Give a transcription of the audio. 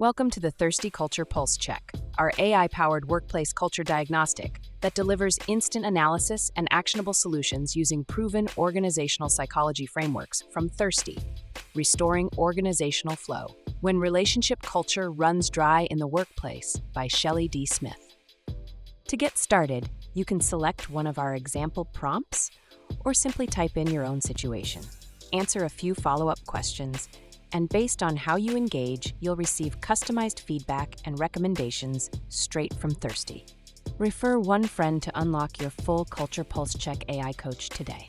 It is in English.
Welcome to the Thirsty Culture Pulse Check, our AI-powered workplace culture diagnostic that delivers instant analysis and actionable solutions using proven organizational psychology frameworks from Thirsty, restoring organizational flow when relationship culture runs dry in the workplace by Shelley D. Smith. To get started, you can select one of our example prompts or simply type in your own situation. Answer a few follow-up questions, and based on how you engage, you'll receive customized feedback and recommendations straight from Thirsty. Refer one friend to unlock your full Culture Pulse Check AI coach today.